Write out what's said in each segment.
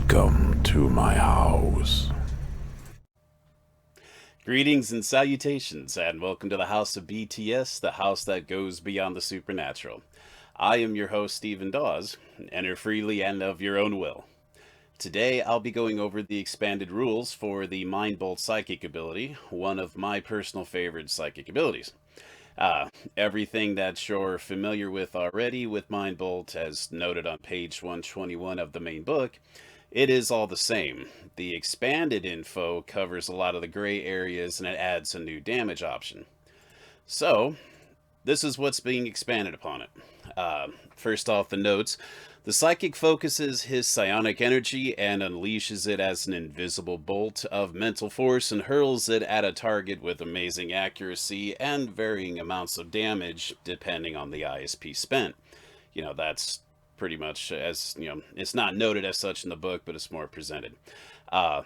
Welcome to my house. Greetings and salutations, and welcome to the House of BTS, the house that goes beyond the supernatural. I am your host, Stephen Dawes. Enter freely and of your own will. Today, I'll be going over the expanded rules for the Mind Bolt psychic ability, one of my personal favorite psychic abilities. Everything that you're familiar with already with Mind Bolt, as noted on page 121 of the main book, it is all the same. The expanded info covers a lot of the gray areas and it adds a new damage option. So, this is what's being expanded upon it. First off, the notes. The psychic focuses his psionic energy and unleashes it as an invisible bolt of mental force and hurls it at a target with amazing accuracy and varying amounts of damage depending on the ISP spent. That's pretty much it's not noted as such in the book, but it's more presented. Uh,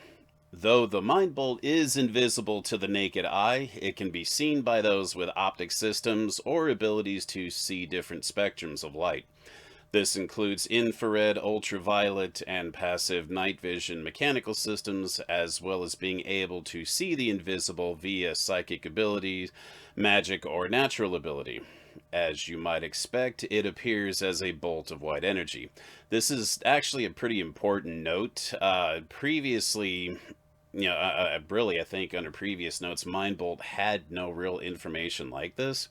Though the Mind Bolt is invisible to the naked eye, it can be seen by those with optic systems or abilities to see different spectrums of light. This includes infrared, ultraviolet, and passive night vision mechanical systems, as well as being able to see the invisible via psychic abilities, magic, or natural ability. As you might expect, it appears as a bolt of white energy. This is actually a pretty important note. Previously, really, I think under previous notes, Mind Bolt had no real information like this.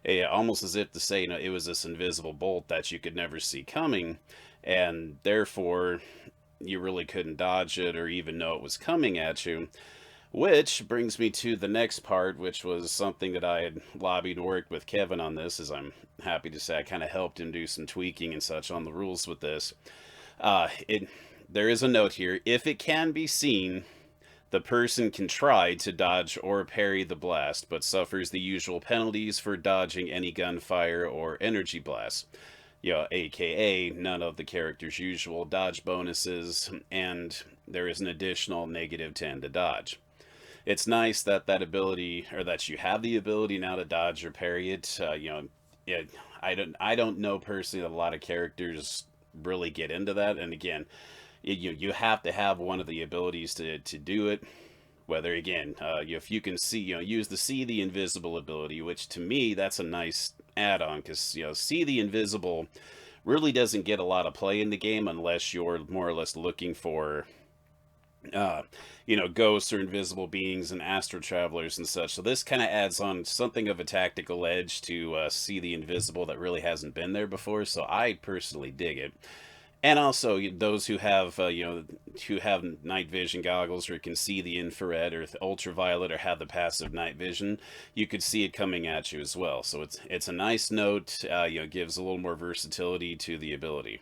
Almost as if to say, it was this invisible bolt that you could never see coming, and therefore you really couldn't dodge it or even know it was coming at you. Which brings me to the next part, which was something that I had lobbied and worked with Kevin on this, as I'm happy to say I kind of helped him do some tweaking and such on the rules with this. It There is a note here. If it can be seen, the person can try to dodge or parry the blast, but suffers the usual penalties for dodging any gunfire or energy blasts. AKA none of the character's usual dodge bonuses, and there is an additional -10 to dodge. It's nice that that ability, or that you have the ability now to dodge or parry it. It, I don't know personally that a lot of characters really get into that, and again, you have to have one of the abilities to do it. Whether again, if you can see, use the see the invisible ability, which to me that's a nice add-on because see the invisible really doesn't get a lot of play in the game unless you're more or less looking for uh, ghosts or invisible beings and astral travelers and such. So this kind of adds on something of a tactical edge to see the invisible that really hasn't been there before. So I personally dig it. And also those who have night vision goggles or can see the infrared or ultraviolet or have the passive night vision, you could see it coming at you as well. So it's a nice note. Gives a little more versatility to the ability.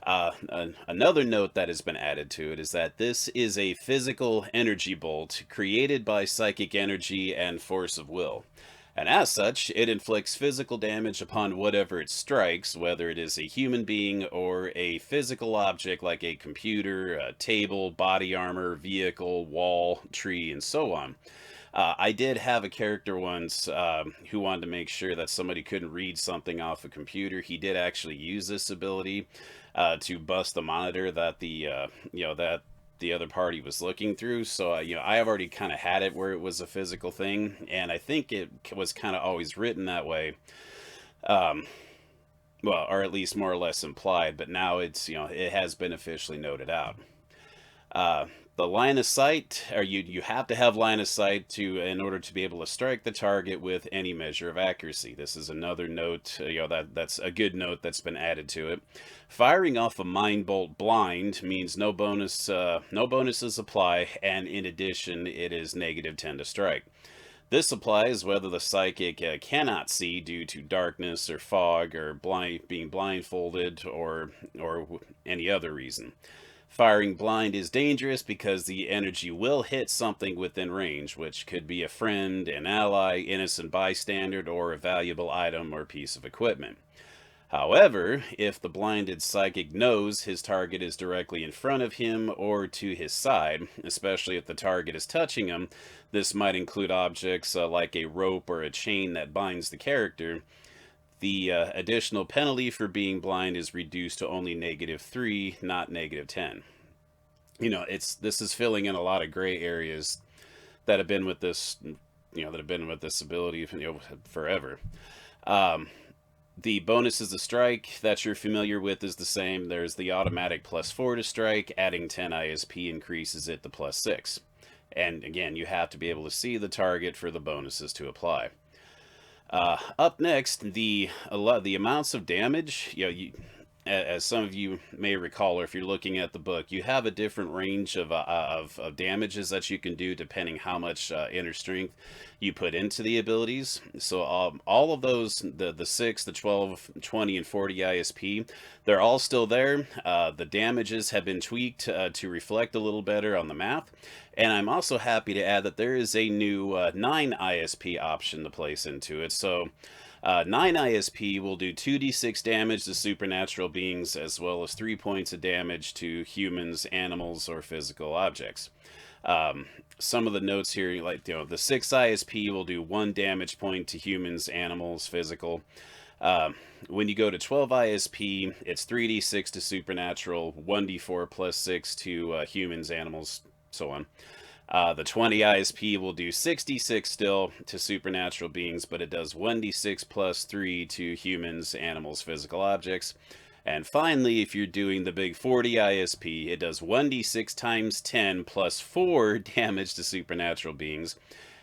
Another note that has been added to it is that this is a physical energy bolt created by psychic energy and force of will. And as such, it inflicts physical damage upon whatever it strikes, whether it is a human being or a physical object like a computer, a table, body armor, vehicle, wall, tree, and so on. I did have a character once who wanted to make sure that somebody couldn't read something off a computer. He did actually use this ability to bust the monitor that that the other party was looking through. So I have already kind of had it where it was a physical thing, and I think it was kind of always written that way. Um, well, or at least more or less implied. But now it has been officially noted out. Uh, the line of sight, or you have to have line of sight to in order to be able to strike the target with any measure of accuracy. This is another note, that's a good note that's been added to it. Firing off a mind bolt blind means no bonuses apply, and in addition, it is -10 to strike. This applies whether the psychic cannot see due to darkness or fog or being blindfolded or any other reason. Firing blind is dangerous because the energy will hit something within range, which could be a friend, an ally, innocent bystander, or a valuable item or piece of equipment. However, if the blinded psychic knows his target is directly in front of him or to his side, especially if the target is touching him, this might include objects like a rope or a chain that binds the character. The additional penalty for being blind is reduced to only -3, not -10. this is filling in a lot of gray areas that have been with this, that have been with this ability, forever. Um, the bonuses to strike that you're familiar with is the same. There's the automatic +4 to strike. Adding 10 ISP increases it to +6. And again, you have to be able to see the target for the bonuses to apply. Up next, the amounts of damage. As some of you may recall, or if you're looking at the book, you have a different range of damages that you can do depending how much inner strength you put into the abilities. So all of those, the 6, the 12, 20, and 40 ISP, they're all still there. The damages have been tweaked to reflect a little better on the map. And I'm also happy to add that there is a new 9 ISP option to place into it. So 9 ISP will do 2d6 damage to supernatural beings, as well as 3 points of damage to humans, animals, or physical objects. Some of the notes here, like, the 6 ISP will do 1 damage point to humans, animals, physical. When you go to 12 ISP, it's 3d6 to supernatural, 1d4 plus 6 to humans, animals, so on. The 20 ISP will do 66 still to supernatural beings, but it does 1d6 plus 3 to humans, animals, physical objects. And finally, if you're doing the big 40 ISP, it does 1d6 times 10 plus 4 damage to supernatural beings,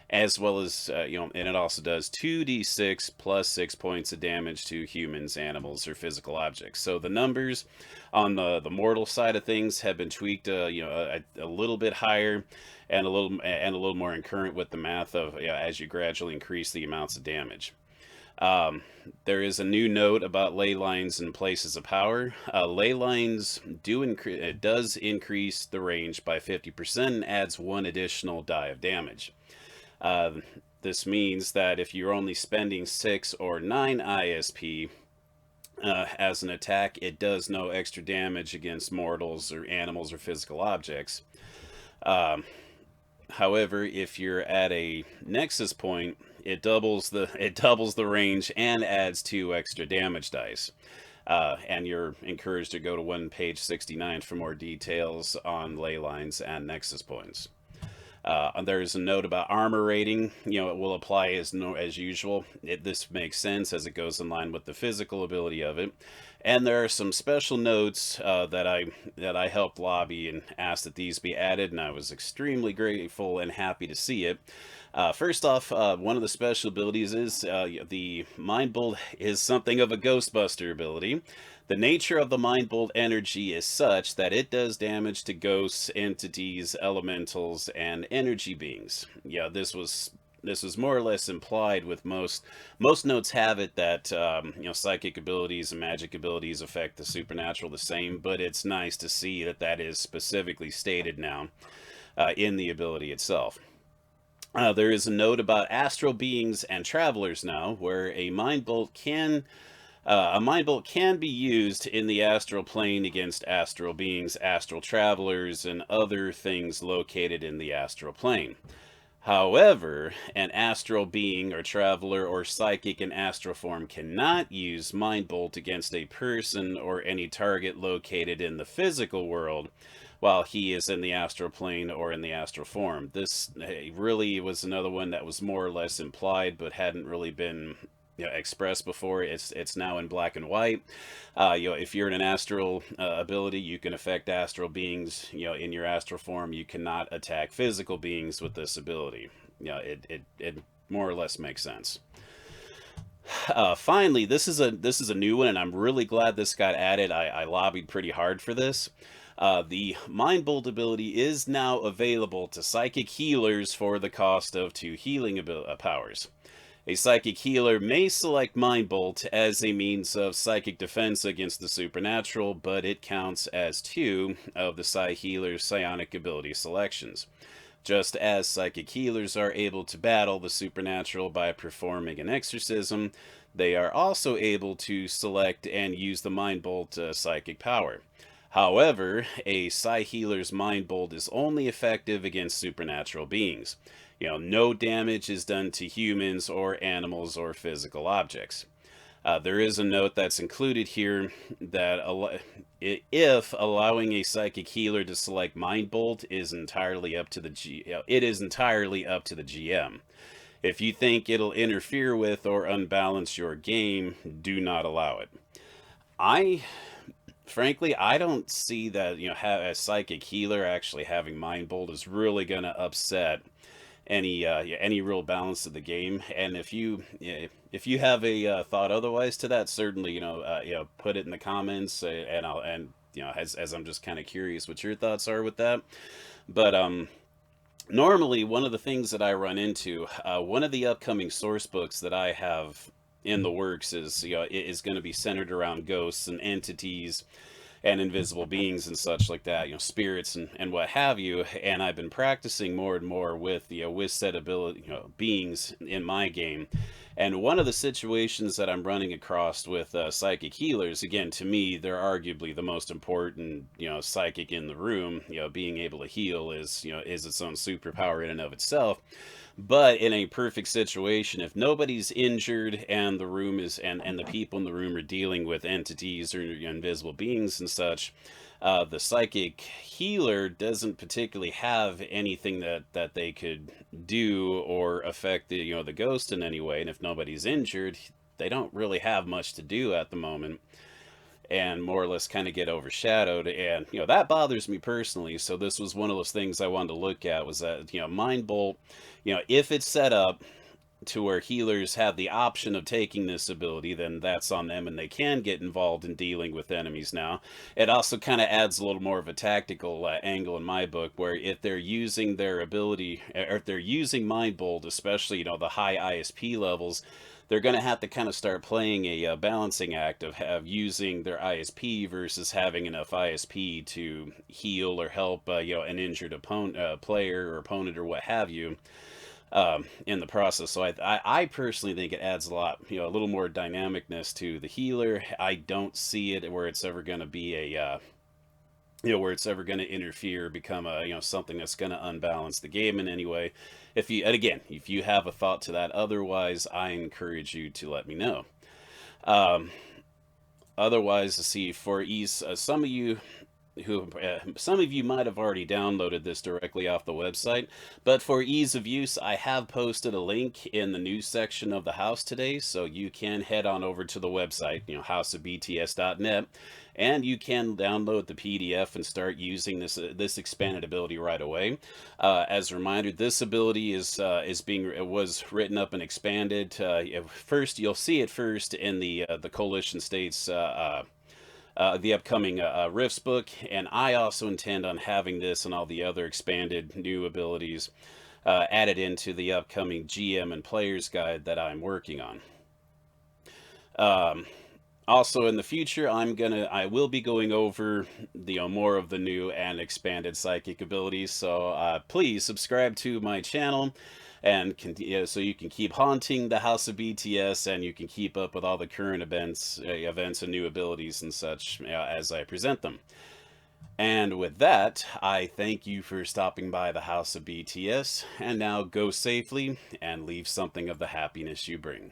as well as, and it also does 2d6 plus 6 points of damage to humans, animals, or physical objects. So the numbers on the mortal side of things have been tweaked, a little bit higher, and a little more in current with the math of, as you gradually increase the amounts of damage. There is a new note about ley lines and places of power. Ley lines does increase the range by 50% and adds 1 additional die of damage. This means that if you're only spending 6 or 9 ISP as an attack, it does no extra damage against mortals or animals or physical objects. However, if you're at a nexus point, it doubles the range and adds 2 extra damage dice. And you're encouraged to go to page 69 for more details on ley lines and nexus points. There's a note about armor rating. It will apply as usual. This makes sense as it goes in line with the physical ability of it. And there are some special notes that I helped lobby and asked that these be added, and I was extremely grateful and happy to see it. First off, one of the special abilities is the Mind Bolt is something of a Ghostbuster ability. The nature of the Mind Bolt energy is such that it does damage to ghosts, entities, elementals, and energy beings. This was more or less implied with most notes have it that psychic abilities and magic abilities affect the supernatural the same, but it's nice to see that is specifically stated now in the ability itself. There is a note about astral beings and travelers now, where a Mind Bolt can be used in the astral plane against astral beings, astral travelers, and other things located in the astral plane. However, an astral being or traveler or psychic in astral form cannot use Mind Bolt against a person or any target located in the physical world while he is in the astral plane or in the astral form. This really was another one that was more or less implied but hadn't really been expressed before. It's now in black and white. If you're in an astral ability, you can affect astral beings. In your astral form, you cannot attack physical beings with this ability. It more or less makes sense. Finally, this is a new one, and I'm really glad this got added. I lobbied pretty hard for this. The Mind Bolt ability is now available to psychic healers for the cost of 2 healing powers. A psychic healer may select Mind Bolt as a means of psychic defense against the supernatural, but it counts as 2 of the Psi healer's psionic ability selections. Just as psychic healers are able to battle the supernatural by performing an exorcism, they are also able to select and use the Mind Bolt psychic power. However, a Psi healer's Mind Bolt is only effective against supernatural beings. No damage is done to humans or animals or physical objects. There is a note that's included here that if allowing a psychic healer to select Mind Bolt is entirely up to it is entirely up to the GM. If you think it'll interfere with or unbalance your game, do not allow it. I Frankly, I don't see that, a psychic healer actually having Mind Bolt is really going to upset any real balance of the game. And if you have a thought otherwise to that, certainly put it in the comments, and as I'm just kind of curious what your thoughts are with that. But normally one of the things that I run into, one of the upcoming source books that I have in the works is going to be centered around ghosts and entities and invisible beings and such like that, spirits and what have you. And I've been practicing more and more with with said ability, beings in my game. And one of the situations that I'm running across with psychic healers, again, to me, they're arguably the most important, psychic in the room. Being able to heal is its own superpower in and of itself. But in a perfect situation, if nobody's injured and the room is and the people in the room are dealing with entities or invisible beings and such, the psychic healer doesn't particularly have anything that they could do or affect the ghost in any way. And if nobody's injured, they don't really have much to do at the moment, and more or less kind of get overshadowed. And that bothers me personally. So this was one of those things I wanted to look at, was that Mind Bolt, if it's set up to where healers have the option of taking this ability, then that's on them and they can get involved in dealing with enemies. Now it also kind of adds a little more of a tactical angle in my book, where if they're using their ability, or if they're using Mind Bolt, especially the high ISP levels, they're going to have to kind of start playing a balancing act of using their ISP versus having enough ISP to heal or help an injured opponent, player or opponent or what have you, in the process. So I personally think it adds a lot, a little more dynamicness to the healer. I don't see it where it's ever going to be a where it's ever going to interfere, become a something that's going to unbalance the game in any way. If you have a thought to that otherwise, I encourage you to let me know. Otherwise, see, for ease, some of you might have already downloaded this directly off the website, but for ease of use, I have posted a link in the news section of the house today, so you can head on over to the website, houseofbts.net, and you can download the PDF and start using this expanded ability right away. As a reminder, this ability was written up and expanded. First, you'll see it first in the Coalition States. The upcoming Rifts book, and I also intend on having this and all the other expanded new abilities added into the upcoming GM and Player's Guide that I'm working on. Also in the future, I will be going over the more of the new and expanded psychic abilities. So please subscribe to my channel, and so you can keep haunting the House of BTS, and you can keep up with all the current events and new abilities and such as I present them. And with that, I thank you for stopping by the House of BTS, and now go safely and leave something of the happiness you bring.